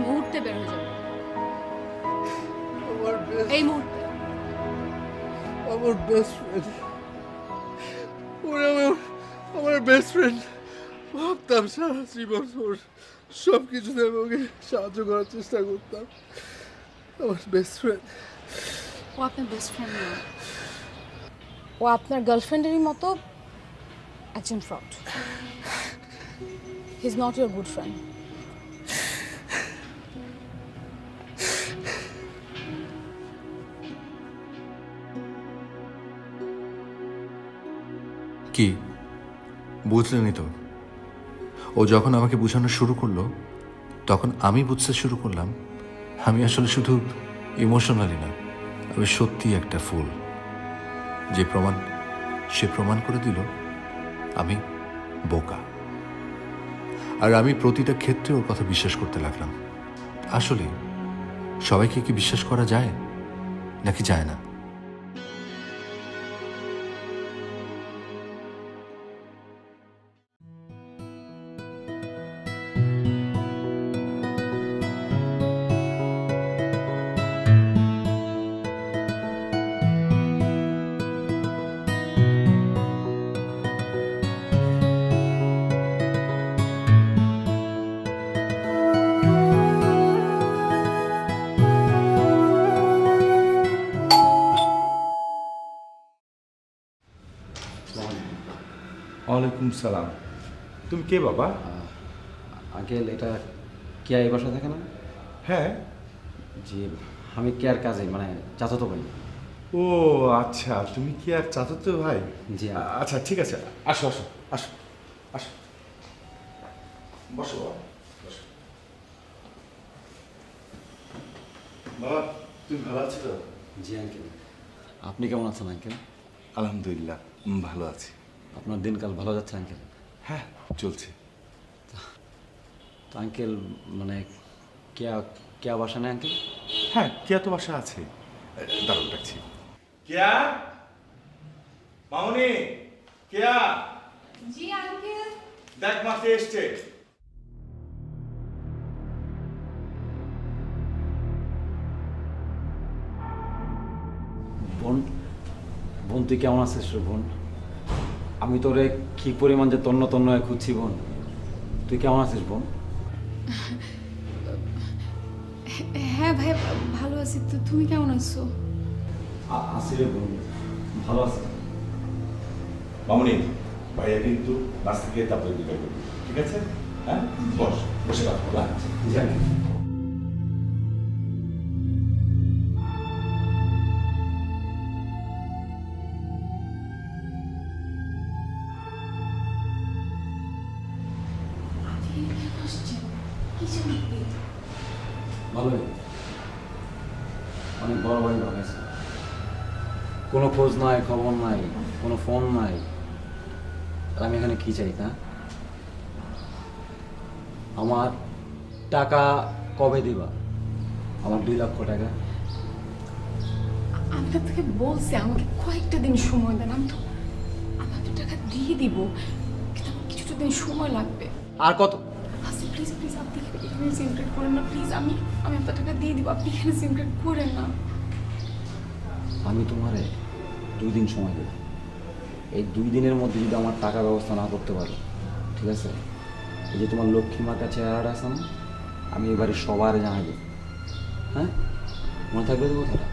মুহূর্তে বের হয়ে যান এই মুহূর্তে। আমার বেস্ট ফ্রেন্ড, ওরে আমার বেস্ট ফ্রেন্ড। ভাবতাম সারা জীবন ওর সব কিছুতে আমি ওকে সাহায্য করার চেষ্টা করতাম। আমার বেস্ট ফ্রেন্ড। ও আপনার বেস্ট ফ্রেন্ড না, ও আপনার গার্লফ্রেন্ডেরই মতো একজন fraud. He is not your good friend. কি বুঝলেনই তো? ও যখন আমাকে বোঝানো শুরু করলো, তখন আমি বুঝতে শুরু করলাম আমি আসলে শুধু ইমোশনালি না, আমি সত্যি একটা ফুল। সে প্রমাণ করে দিল আমি বোকা। আর আমি প্রতিটা ক্ষেত্রে ওর কথা বিশ্বাস করতে লাগলাম। আসলে সবাইকে কি বিশ্বাস করা যায় নাকি যায় না? ওয়ালাইকুম সালাম। তুমি কে বাবা? আঙ্কেল, এটা কেয়া এই বাসা থাকে না? হ্যাঁ। জি, আমি কেয়ার কাজে মানে চাচাতো ভাই। ও আচ্ছা, তুমি কি আর চাচাতো ভাই? জি। আচ্ছা ঠিক আছে, আসো আসো আসো আসো, বসো বাবা, বসো। বাবা তুমি ভালো আছো তো? জি আঙ্কেল। আপনি কেমন আছেন আঙ্কেল? আলহামদুলিল্লাহ ভালো আছি। আপনার দিনকাল ভালো যাচ্ছে আঙ্কেল? হ্যাঁ চলছে। তো আঙ্কেল মানে কেয়া কেয়া বাসা নেই আঙ্কেল? হ্যাঁ কেয়া তো বাসা আছে, দারুণ ডাকছি। কেয়া, মামনি, কেয়া। জি আঙ্কেল। দেখ মাকে এসছে। বোন, বোন তুই কেমন আছিস রে বোন? আমি তোরে কি পরিমাণ যে তন্ন তন্ন হয়ে খুঁজছি বোন। তুই কেমন আছিস বোন? হ্যাঁ ভাই, ভালো আছি। তো তুমি কেমন আছো? আছি রে বোন, ভালো আছি। মামনি, ভাইয়া কিন্তু নাস্তা খেয়ে তারপরে দিবে, ঠিক আছে? হ্যাঁ বস, বসে কথা বলা। জানি। ভালোই, অনেক বড় ভাই ভাবেছে। কোনো খোঁজ নাই, খবর নাই, কোনো ফোন নাই। আর আমি এখানে কি চাই তা? আমার টাকা কবে দিবা? আমার 2 লক্ষ টাকা। আমি আপনাকে বলছি আমাকে কয়েকটা দিন সময় দেন। আমি তো টাকা দিয়ে দিব, কিন্তু আমার কিছুটা দিন সময় লাগবে। আর কত? আচ্ছা প্লিজ প্লিজ, আপনি এখানে সিনক্রেট করেন না প্লিজ। আমি আপনার টাকা দিয়ে দিব, আপনি এখানে সিনক্রেট করেন না। আমি তোমারে 2 দিন সময় দেব। এই 2 দিনের মধ্যে যদি আমার টাকা ব্যবস্থা না করতে পারো, ঠিক আছে, এই যে তোমার লক্ষ্মী মার কাছে চেহারাটা আছে না, আমি এবারে সবার জানাই দেব। হ্যাঁ, মনে থাকবে তো কথাটা?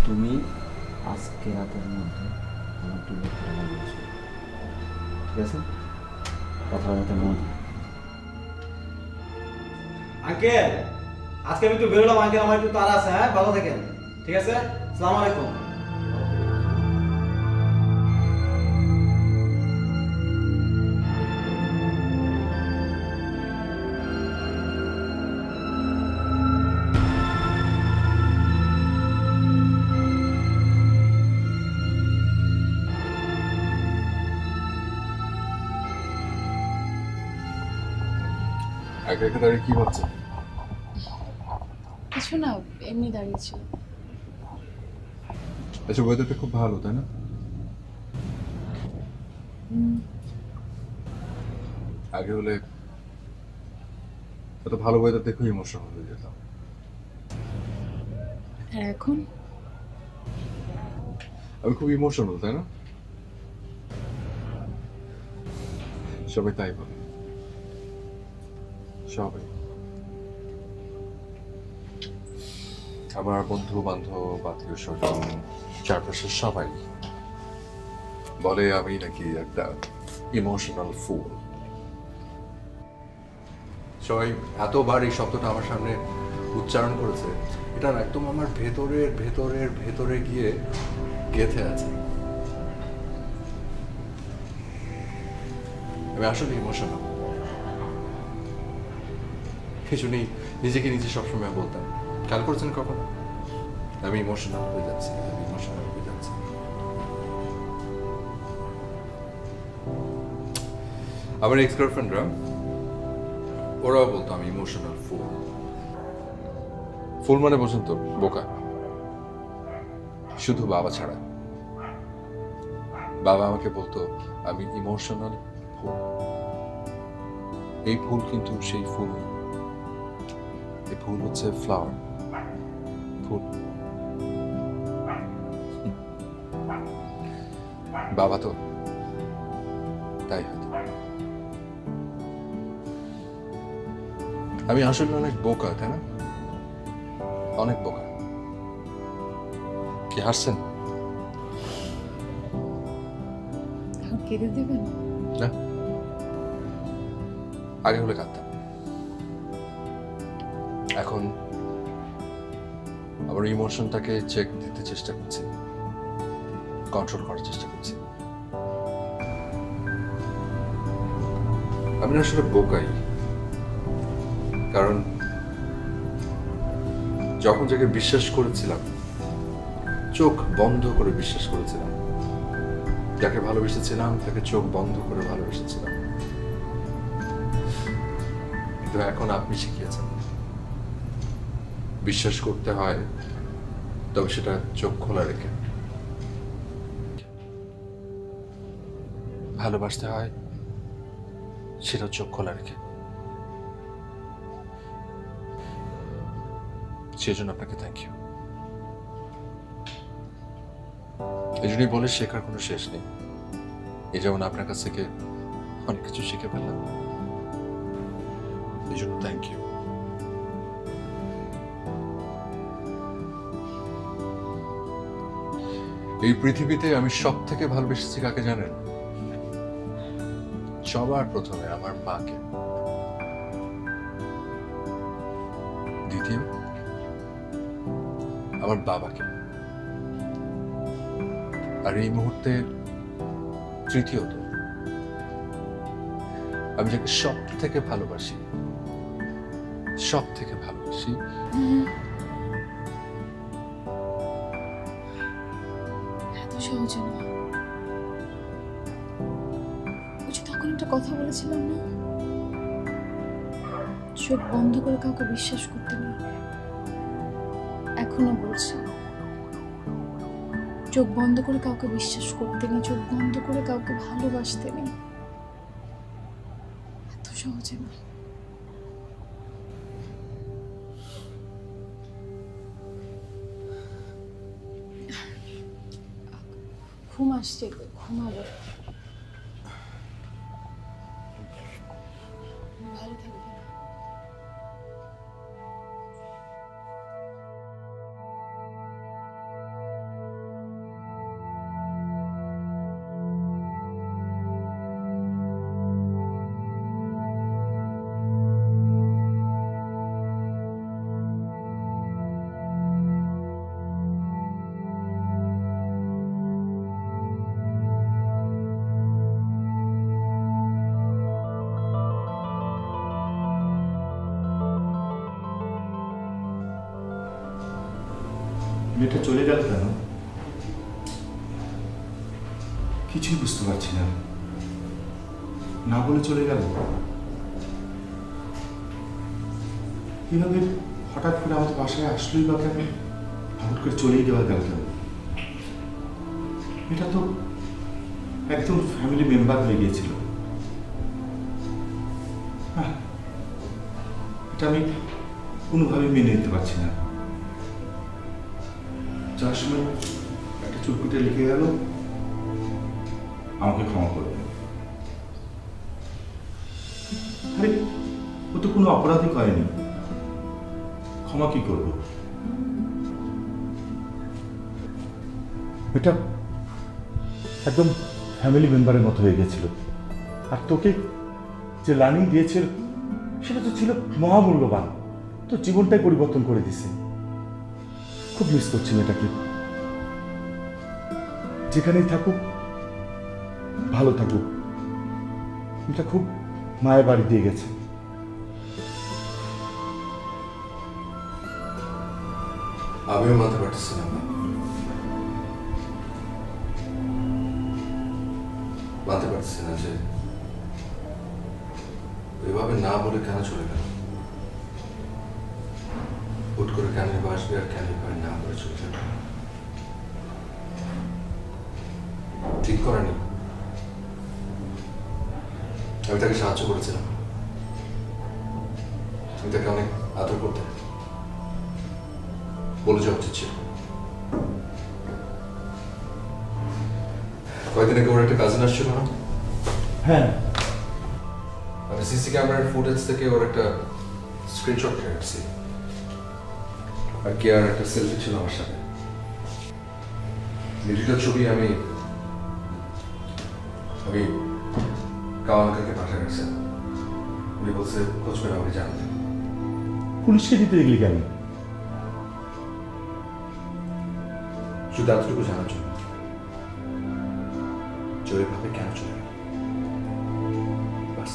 তুমি আজকে রাতের মধ্যে আমার 2 লক্ষ টাকা দিয়েছো, ঠিক আছে? কথার মতো মনে থাকবে। আঙ্কেল, আজকে আমি একটু বেরোলাম আঙ্কেল, আমার একটু তাড়া আছে। হ্যাঁ, ভালো থাকেন, ঠিক আছে? আসসালামু আলাইকুম। একা একা দাঁড়িয়ে কি ভাবছে? কিছু না, এমনি দাঁড়িয়েছিল। আচ্ছা ওয়েদারটা খুব ভালো তাই না? আগে হলে এত ভালো ওয়েদার দেখে ইমোশনাল হয়ে যেতাম। আর এখন আমি খুব ইমোশনাল তাই না? সবাই তাই বলে, সবাই। আমার বন্ধু বান্ধব, আত্মীয় স্বজন, চারপাশের সবাই বলে আমি নাকি একটা ইমোশনাল ফুল। সবাই এতবার এই শব্দটা আমার সামনে উচ্চারণ করেছে, এটা একদম আমার ভেতরের ভেতরের ভেতরে গিয়ে গেঁথে আছে। আমি আসলে ইমোশনাল, কিছু নেই, নিজেকে নিজে সবসময় বলতাম। খেয়াল করেছেন কখনো আমি ইমোশনাল হয়ে যাচ্ছি, আমি ইমোশনাল হয়ে যাচ্ছি? আমার এক্স গার্লফ্রেন্ডরা ওরাও বলতো আমি ইমোশনাল ফুল। ফুল মানে বোঝেন তো, বোকা। শুধু বাবা ছাড়া। বাবা আমাকে বলতো আমি ইমোশনাল ফুল। এই ফুল কিন্তু সেই ফুল, এই ফুল হচ্ছে ফ্লাওয়ার, ফুল। বাবা তো তাই হয়তো। আমি আসলে অনেক বোকা তাই না? অনেক বোকা। কি হাসছেন? এখন কেঁদে দেবেন? না, আগে হলে কাঁদতাম, এখন আমার ইমোশনটাকে চেক দিতে চেষ্টা করছি, কন্ট্রোল করার চেষ্টা করছি। আমি আসলে বোকাই, কারণ যখন যাকে বিশ্বাস করেছিলাম, চোখ বন্ধ করে বিশ্বাস করেছিলাম, যাকে ভালোবেসেছিলাম তাকে চোখ বন্ধ করে ভালোবেসেছিলাম, কিন্তু এখন আপনি শিখিয়েছেন বিশ্বাস করতে হয়, তবে সেটা চোখ খোলা রেখে। ভালোবাসতে হয় সেটা চোখ খোলা রেখে। সেজন্য আপনাকে থ্যাংক ইউ। এই জন্যই বলে শেখার কোনো শেষ নেই। এই যেমন আপনার কাছ থেকে অনেক কিছু শিখে ফেললাম, এই জন্য থ্যাংক ইউ। এই পৃথিবীতে আমি সব থেকে ভালোবেসেছি কাকে জানেন? সবার প্রথমে আমার মাকে, দ্বিতীয় আমার বাবাকে, আর এই মুহূর্তে তৃতীয়ত আমি যাকে সব থেকে ভালোবাসি, এত সহজে না। ওই যে তখন একটা কথা বলেছিলাম না, চোখ বন্ধ করে কাউকে বিশ্বাস করতে নেই। এখনো বলছি, চোখ বন্ধ করে কাউকে বিশ্বাস করতে নেই, চোখ বন্ধ করে কাউকে ভালোবাসতে নেই। এত সহজে না। ঘুম আসছে, ঘুমাবো। ভালো থাকবে। মেয়েটা চলে গেল কেন? কিছুই বুঝতে পারছি না। না বলে চলে গেল কিভাবে? হঠাৎ করে আমাদের বাসায় আসলোই বা কেন? হঠাৎ করে চলেই দেওয়া গেল কেন? এটা তো একদম ফ্যামিলি মেম্বার হয়ে গিয়েছিল। এটা আমি কোনোভাবে মেনে নিতে পারছি না। যার সময় একটা চুটকুটে লিখে গেল, আমাকে ক্ষমা করবে। আরে ও তো কোনো অপরাধই করেনি, ক্ষমা কি করব? এটা একদম ফ্যামিলি মেম্বারের মতো হয়ে গেছিল। আর তোকে যে লার্নিং দিয়েছিল সেটা তো ছিল মহামূল্যবান, তো জীবনটাই পরিবর্তন করে দিছে। খুব মিস করছি মেয়েটাকে। যেখানেই থাকুক ভালো থাকুক। এটা খুব মায়ের বাড়ি দিয়ে গেছে। আমিও মানতে পারতেছিলাম না, মানতে পারছি না যে এভাবে না বলে কেন চলে গেল। হুট করে কেন বাসবে আর কেন না বলে চলে যাবে। ঠিক করেনি। আমি তাকে সাহায্য করেছিলাম, আমি তাকে অনেক আদর করতে বলে যাওয়া উচিত ছিল। কয়েকদিন আগে ওর একটা কাজিন আসছিল না? হ্যাঁ, আমি সিসি ক্যামেরার ফুটেজ থেকে ওর একটা স্ক্রিনশট নিয়ে রাখছি, আর কি আর একটা সেলফি ছিল আমার সাথে। এই দুটো ছবি আমি আমি কাওয়ানকাকে পাঠায় রাখছেন, উনি বলছে খোঁজ করে আমাকে জানাতে। পুলিশকে দিতে দেখলি কেন? শুধু এতটুকু জানার জন্য চোরে ভাবে কেন চলে গেল, বাস।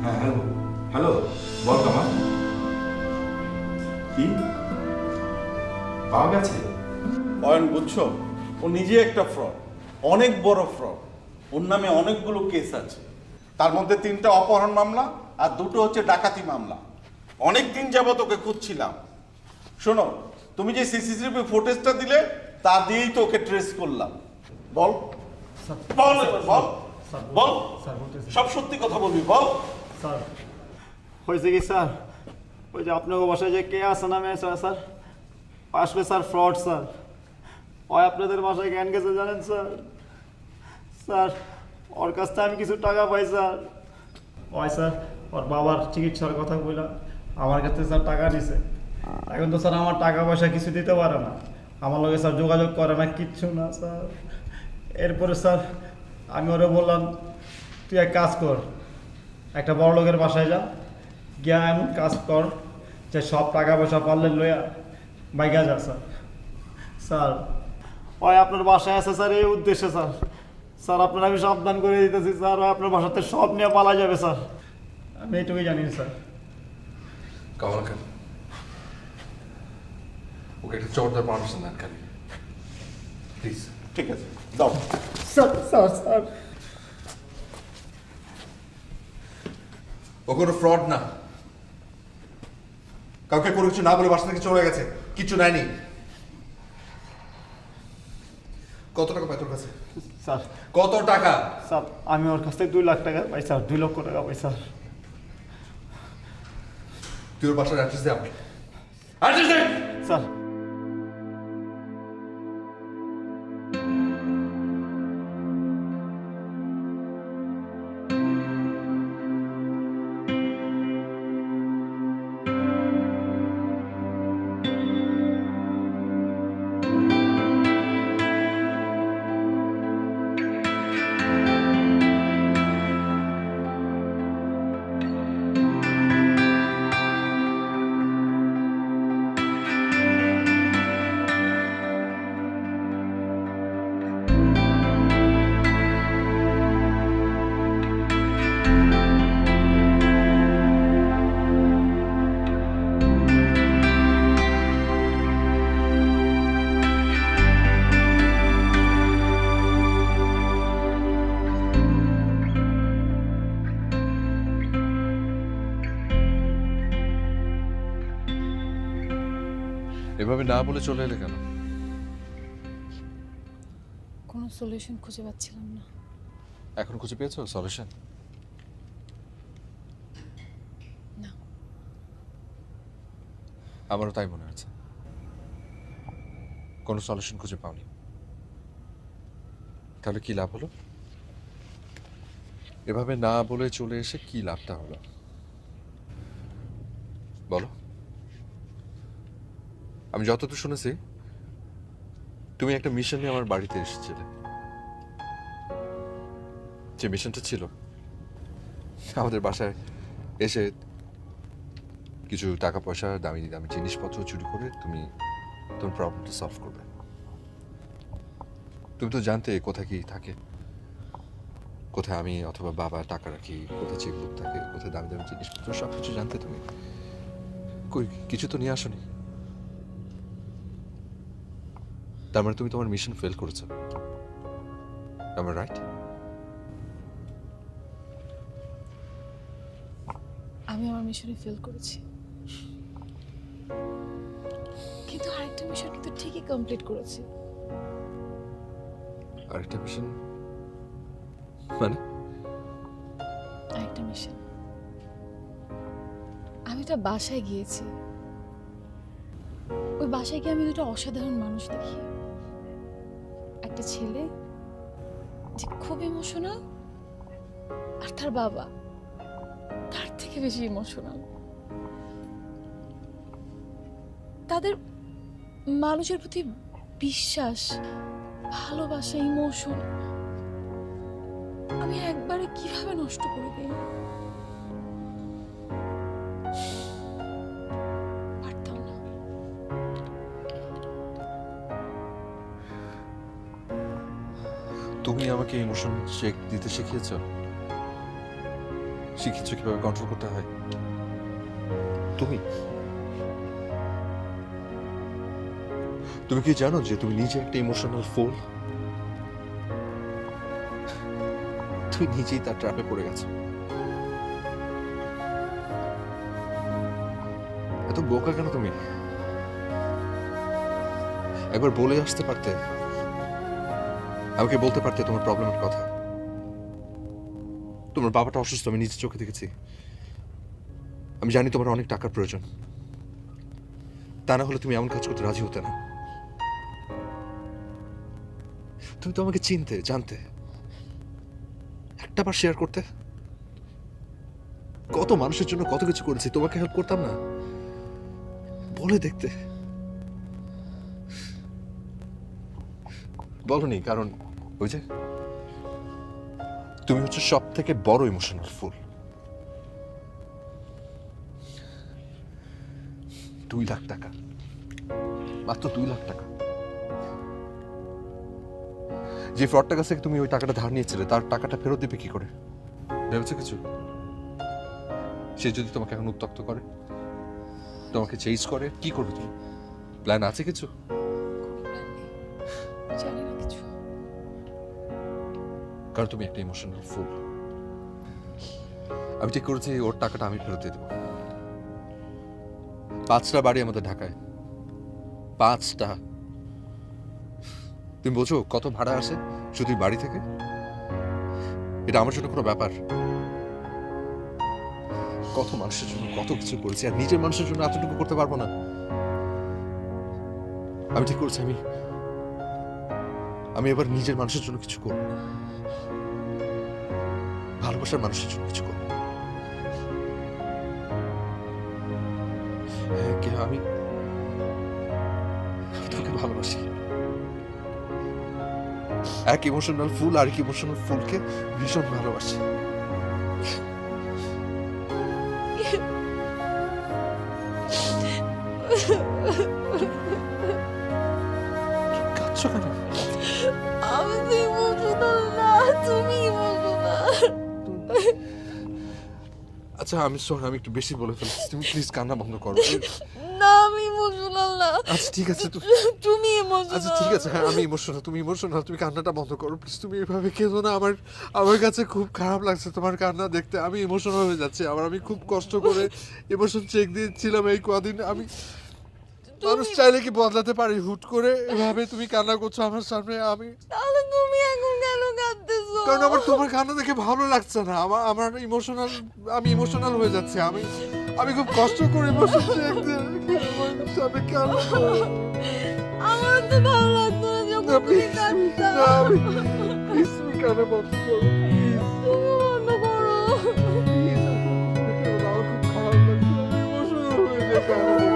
হ্যাঁ হ্যালো হ্যালো, বল কামাল। কি পাওয়া গেছে? অয়ন বুঝছো, ও নিজে একটা ফ্রড, অনেক বড় ফ্রড। ওর নামে অনেকগুলো কেস আছে, তার মধ্যে 3টা অপহরণ মামলা আর 2টো হচ্ছে ডাকাতি মামলা। অনেক দিন যাবত ওকে খুঁজছিলাম। শোনো, তুমি যে সিসিটিভি ফুটেজটা দিলে তা দিয়েই তো ওকে ট্রেস করলাম। বল বল এবার, বল বল, সব সত্যি কথা বলবি, বল। স্যার হয়েছে কি স্যার, ওই যে আপনাকে বাসায় যে কে আসে নামে স্যার আসলে স্যার ফ্রড স্যার। ওই আপনাদের বাসায় কেন গেছে জানেন স্যার? স্যার ওর কাছ থেকে আমি কিছু টাকা পাই স্যার। ওই স্যার ওর বাবার চিকিৎসার কথা বললাম, আমার কাছে স্যার টাকা নিছে। এখন তো স্যার আমার টাকা পয়সা কিছু দিতে পারে না, আমার লগে স্যার যোগাযোগ করে না, কিচ্ছু না স্যার। এরপরে স্যার আমি ওরে বললাম তুই এক কাজ কর, একটা বড় লোকের বাসায় যা, গিয়া এমন কাজ কর যে সব টাকা পয়সা পারলে লইয়া বাইকা যা স্যার। স্যার ওই আপনার বাসায় আছে স্যার এই উদ্দেশ্যে স্যার। স্যার আপনার আমি সাবধান করে দিতেছি স্যার, ওই আপনার বাসাতে সব নিয়ে পালা যাবে স্যার, আমি এইটুকুই জানি স্যার। কাওয়ানকা, ওকে একটা চোরদার পারমিশন দেন খালি, প্লিজ। ঠিক আছে, দাও। স্যার স্যার স্যার ও কোনো ফ্রড না, কাউকে কোনো কিছু না বলে বাসা থেকে চলে গেছে, কিছু নেয়নি। কত টাকা পাই তোর কাছে? স্যার কত টাকা? স্যার আমি ওর কাছ থেকে 2 লাখ টাকা পাই স্যার, 2 লক্ষ টাকা পাই স্যার। তুই ওর বাসার অ্যাড্রেস দে আমাকে, অ্যাড্রেস দে। স্যার এভাবে না বলে চলে এলে কেন? কোনো সলিউশন খুঁজে পাচ্ছিলাম না। এখন খুঁজে পেয়েছো সলিউশন? না। আমারও তাই মনে হচ্ছে, কোনো সলিউশন খুঁজে পাওনি। তাহলে কি লাভ হলো? এভাবে না বলে চলে এসে কি লাভটা হলো বলো? আমি যতদূর শুনেছি তুমি একটা মিশন নিয়ে আমার বাড়িতে এসেছিলে। যে মিশনটা ছিল আমাদের বাসায় এসে কিছু টাকা পয়সা, দামি দামি জিনিসপত্র চুরি করে তুমি তোমার প্রবলেমটা সলভ করবে। তুমি তো জানতে কোথায় কি থাকে, কোথায় আমি অথবা বাবা টাকা রাখি, কোথায় চেকবুক থাকে, কোথায় দামি দামি জিনিসপত্র, সব কিছু জানতে তুমি। কই কিছু তো নিয়ে আসনি। তার মানে তুমি তোমার মিশন ফেল করেছো, am I right? আমি আমার মিশনে ফেল করেছি, কিন্তু আরেকটা মিশন কিন্তু ঠিকই কমপ্লিট করেছি। আরেকটা মিশন মানে? আরেকটা মিশন, আমি একটা বাসায় গিয়েছি, বাসায় গিয়ে আমি দুটো অসাধারণ মানুষ দেখি, একটা ছেলে যে খুব ইমোশনাল, আর তার বাবা তার থেকে বেশি ইমোশনাল। তাদের মানুষের প্রতি বিশ্বাস, ভালোবাসা, ইমোশন আমি একবারে কিভাবে নষ্ট করে দিই। পারতাম না। তুমি আমাকে ইমোশন চেক দিতে শিখিয়েছো কিভাবে কন্ট্রোল করতে হয়। তুমি কি জানো যে তুমি নিজে একটা ইমোশনাল ফুল? তুমি নিজেই তার ট্র্যাপে পড়ে গেছো। এত বোকা কেন তুমি? একবার বলে আসতে পারতে, আমাকে বলতে পারতে তোমার প্রবলেমের কথা। তোমার বাবাটা অসুস্থ, আমি নিজে চোখে দেখেছি। আমি জানি তোমার অনেক টাকার প্রয়োজন, তা না হলে তুমি এমন কাজ করতে রাজি হতে না। তুমি তো আমাকে চিনতে, জানতে, একটা বার শেয়ার করতে। কত মানুষের জন্য কত কিছু করেছি, তোমাকে হেল্প করতাম না? বলে দেখতে। বলনি, কারণ ওই যে তুমি হচ্ছে সব থেকে বড় ইমোশনাল ফুল। 2 লাখ টাকা, মাত্র 2 লাখ টাকা। যে ফ্রডটার কাছে তুমি ওই টাকাটা ধার নিয়েছিলে, তার টাকাটা ফেরত দেবে কি করে ভেবেছো কিছু? সে যদি তোমাকে এখন উত্ত্যক্ত করে, তোমাকে চেঞ্জ করে, কি করবে তুমি? প্ল্যান আছে কিছু? জানি না কিছু। কারণ তুমি একটা ইমোশনাল ফুল। আমি ঠিক করেছি ওর টাকাটা আমি ফেরত দিয়ে দেবো। 5টা বাড়ি আমাদের ঢাকায়, 5টা। তুমি বোঝো কত ভাড়া আসে শুধু বাড়ি থেকে? এটা আমার জন্য কোনো ব্যাপার? কত মানুষের জন্য কত কিছু করেছি, আর নিজের মানুষের জন্য এতটুকু করতে পারবো না? আমি ঠিক করেছি আমি এবার নিজের মানুষের জন্য কিছু করবো, ভালোবাসার মানুষের জন্য কিছু করবো। আমি তোকে ভালোবাসি। এক ইমোশনাল ফুল আর এক ইমোশনাল ফুলকে ভীষণ ভালোবাসি। কাঁদছো কেন? আমি তো ইমোশনাল না, তুমি ইমোশনাল। আচ্ছা আমি সরি, আমি একটু বেশি বলে ফেলছি। তুমি প্লিজ কান্না বন্ধ করো। না আমি ইমোশনাল না। আচ্ছা ঠিক আছে, তুমি ইমোশনাল। আচ্ছা ঠিক আছে, হ্যাঁ আমি ইমোশনাল, তুমি ইমোশনাল। তুমি কান্নাটা বন্ধ করো প্লিজ। তুমি এভাবে কেঁদো না, আমার কাছে খুব খারাপ লাগছে তোমার কান্না দেখতে। আমি ইমোশনাল হয়ে যাচ্ছি। আমি খুব কষ্ট করে ইমোশন চেক দিয়েছিলাম এই কদিন। মানুষ চাইলে কি বদলাতে পারি হুট করে? এভাবে তুমি কান্না করছো আমার সামনে। তাহলে তুমি এখন কেন কাঁদতেছো? কারণ আমার তোমার কান্না দেখে ভালো লাগছে না। আমার আমি ইমোশনাল হয়ে যাচ্ছি। আমি খুব কষ্ট করে ইমোশন চেক দিয়ে আমার সামনে কান্না করো। আমার তো ভালো লাগতো না যখন তুমি কাঁদতা। প্লিজ তুমি কান্না বন্ধ করো। বন্ধ করো। আমার খুব খারাপ লাগছে। আমি ইমোশনাল হয়ে যাই কান্না